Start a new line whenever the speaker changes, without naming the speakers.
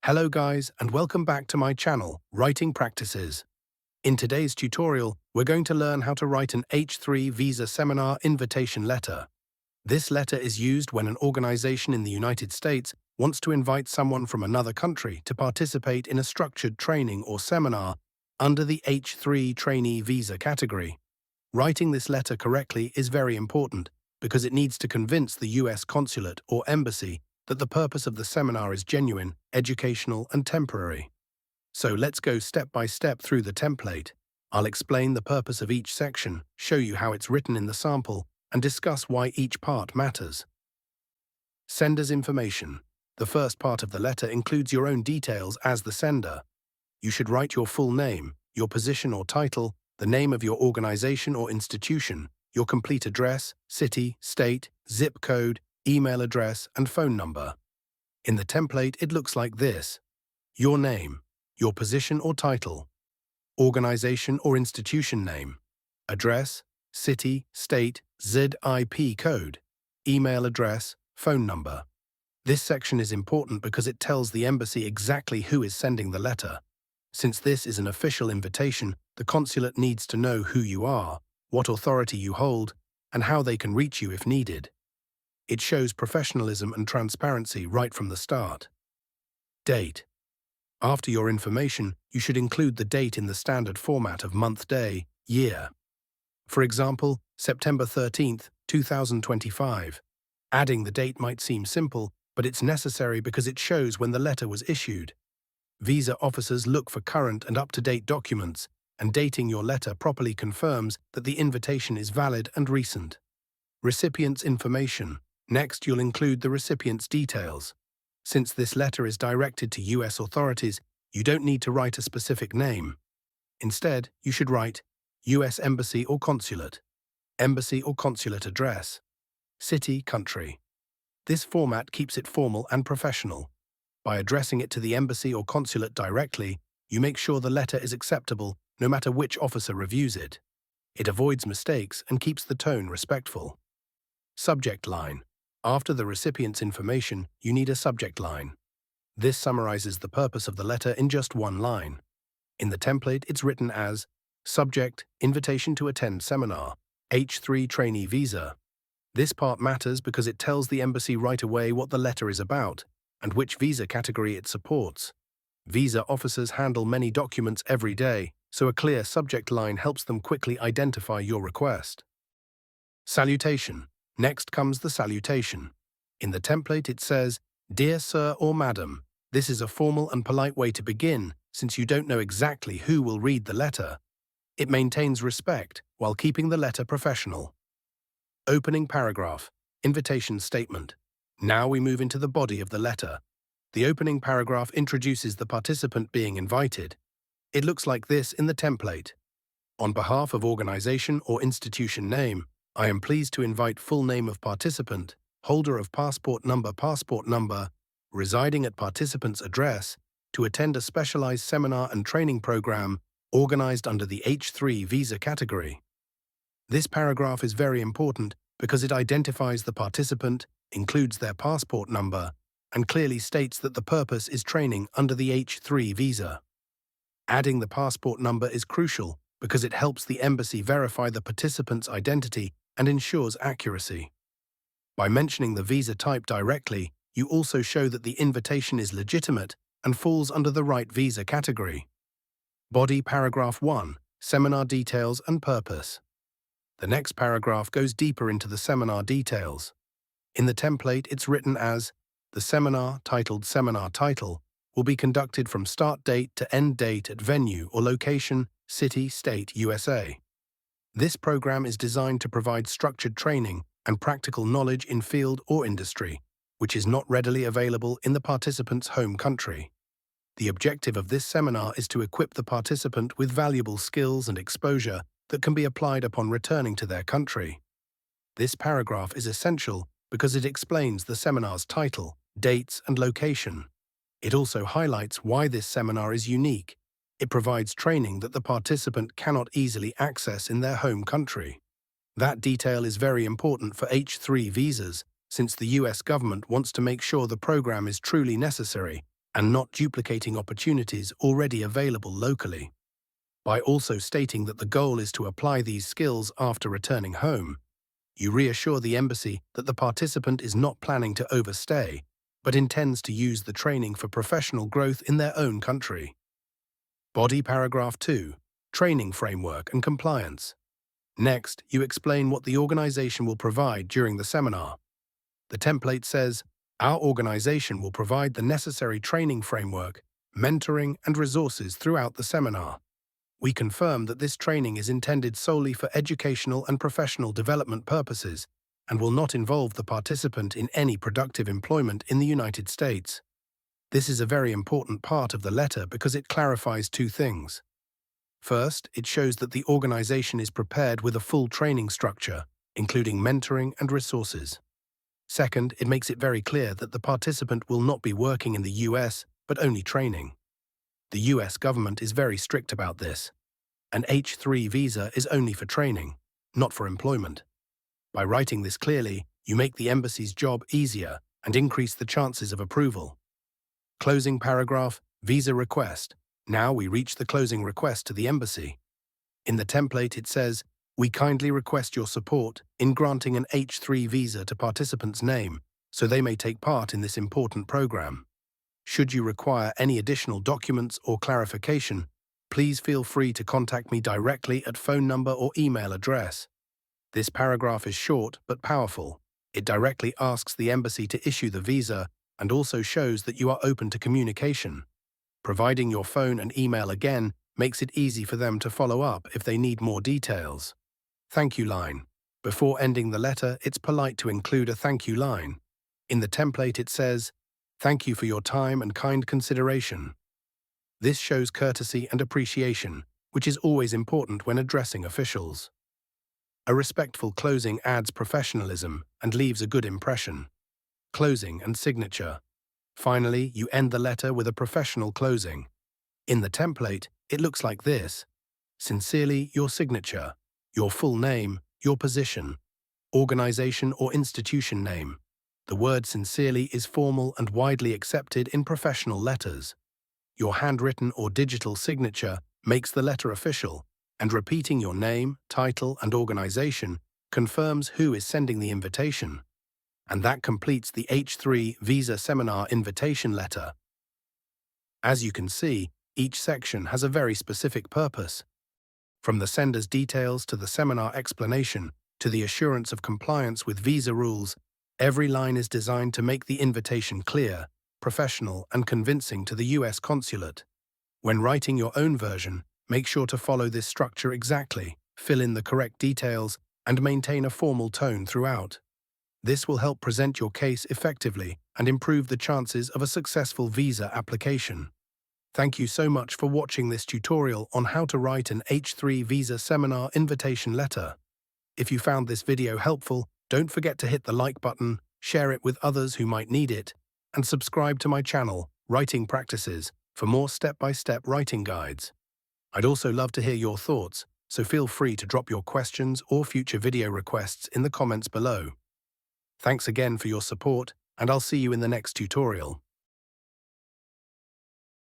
Hello guys, and welcome back to my channel, Writing Practices. In today's tutorial, we're going to learn how to write an H3 visa seminar invitation letter. This letter is used when an organization in the United States wants to invite someone from another country to participate in a structured training or seminar under the H3 trainee visa category. Writing this letter correctly is very important because it needs to convince the US consulate or embassy that the purpose of the seminar is genuine, educational, and temporary. So let's go step by step through the template. I'll explain the purpose of each section, show you how it's written in the sample, and discuss why each part matters. Sender's information. The first part of the letter includes your own details as the sender. You should write your full name, your position or title, the name of your organization or institution, your complete address, city, state, zip code, email address, and phone number. In the template, it looks like this: your name, your position or title, organization or institution name, address, city, state, ZIP code, email address, phone number. This section is important because it tells the embassy exactly who is sending the letter. Since this is an official invitation, the consulate needs to know who you are, what authority you hold, and how they can reach you if needed. It shows professionalism and transparency right from the start. Date. After your information, you should include the date in the standard format of month, day, year. For example, September 13th, 2025. Adding the date might seem simple, but it's necessary because it shows when the letter was issued. Visa officers look for current and up-to-date documents, and dating your letter properly confirms that the invitation is valid and recent. Recipient's information. Next, you'll include the recipient's details. Since this letter is directed to US authorities, you don't need to write a specific name. Instead, you should write US Embassy or Consulate, Embassy or Consulate address, city, country. This format keeps it formal and professional. By addressing it to the embassy or consulate directly, you make sure the letter is acceptable no matter which officer reviews it. It avoids mistakes and keeps the tone respectful. Subject line. After the recipient's information, you need a subject line. This summarizes the purpose of the letter in just one line. In the template, it's written as Subject, Invitation to attend seminar, H3 trainee visa. This part matters because it tells the embassy right away what the letter is about and which visa category it supports. Visa officers handle many documents every day, so a clear subject line helps them quickly identify your request. Salutation. Next comes the salutation. In the template it says, Dear Sir or Madam, this is a formal and polite way to begin since you don't know exactly who will read the letter. It maintains respect while keeping the letter professional. Opening paragraph. Invitation statement. Now we move into the body of the letter. The opening paragraph introduces the participant being invited. It looks like this in the template. On behalf of organization or institution name, I am pleased to invite full name of participant, holder of passport number, residing at participant's address, to attend a specialized seminar and training program organized under the H3 visa category. This paragraph is very important because it identifies the participant, includes their passport number, and clearly states that the purpose is training under the H3 visa. Adding the passport number is crucial because it helps the embassy verify the participant's identity and ensures accuracy. By mentioning the visa type directly, you also show that the invitation is legitimate and falls under the right visa category. Body paragraph 1, Seminar details and purpose. The next paragraph goes deeper into the seminar details. In the template, it's written as, the seminar, titled Seminar Title, will be conducted from start date to end date at venue or location, city, state, USA. This program is designed to provide structured training and practical knowledge in field or industry, which is not readily available in the participant's home country. The objective of this seminar is to equip the participant with valuable skills and exposure that can be applied upon returning to their country. This paragraph is essential because it explains the seminar's title, dates, and location. It also highlights why this seminar is unique. It provides training that the participant cannot easily access in their home country. That detail is very important for H3 visas, since the US government wants to make sure the program is truly necessary and not duplicating opportunities already available locally. By also stating that the goal is to apply these skills after returning home, you reassure the embassy that the participant is not planning to overstay, but intends to use the training for professional growth in their own country. Body paragraph 2, training framework and compliance. Next, you explain what the organization will provide during the seminar. The template says, our organization will provide the necessary training framework, mentoring, and resources throughout the seminar. We confirm that this training is intended solely for educational and professional development purposes and will not involve the participant in any productive employment in the United States. This is a very important part of the letter because it clarifies two things. First, it shows that the organization is prepared with a full training structure, including mentoring and resources. Second, it makes it very clear that the participant will not be working in the US, but only training. The US government is very strict about this. An H-3 visa is only for training, not for employment. By writing this clearly, you make the embassy's job easier and increase the chances of approval. Closing paragraph, visa request. Now we reach the closing request to the embassy. In the template it says, we kindly request your support in granting an H-3 visa to participants' name so they may take part in this important program. Should you require any additional documents or clarification, please feel free to contact me directly at phone number or email address. This paragraph is short but powerful. It directly asks the embassy to issue the visa and also shows that you are open to communication. Providing your phone and email again makes it easy for them to follow up if they need more details. Thank you line. Before ending the letter, it's polite to include a thank you line. In the template it says, thank you for your time and kind consideration. This shows courtesy and appreciation, which is always important when addressing officials. A respectful closing adds professionalism and leaves a good impression. Closing and signature. Finally, you end the letter with a professional closing. In the template, it looks like this. Sincerely, your signature, your full name, your position, organization or institution name. The word sincerely is formal and widely accepted in professional letters. Your handwritten or digital signature makes the letter official, and repeating your name, title, and organization confirms who is sending the invitation. And that completes the H-3 Visa Seminar Invitation Letter. As you can see, each section has a very specific purpose. From the sender's details to the seminar explanation to the assurance of compliance with visa rules, every line is designed to make the invitation clear, professional, and convincing to the US consulate. When writing your own version, make sure to follow this structure exactly, fill in the correct details, and maintain a formal tone throughout. This will help present your case effectively and improve the chances of a successful visa application. Thank you so much for watching this tutorial on how to write an H-3 Visa Seminar Invitation Letter. If you found this video helpful, don't forget to hit the like button, share it with others who might need it, and subscribe to my channel, Writing Practices, for more step-by-step writing guides. I'd also love to hear your thoughts, so feel free to drop your questions or future video requests in the comments below. Thanks again for your support, and I'll see you in the next tutorial.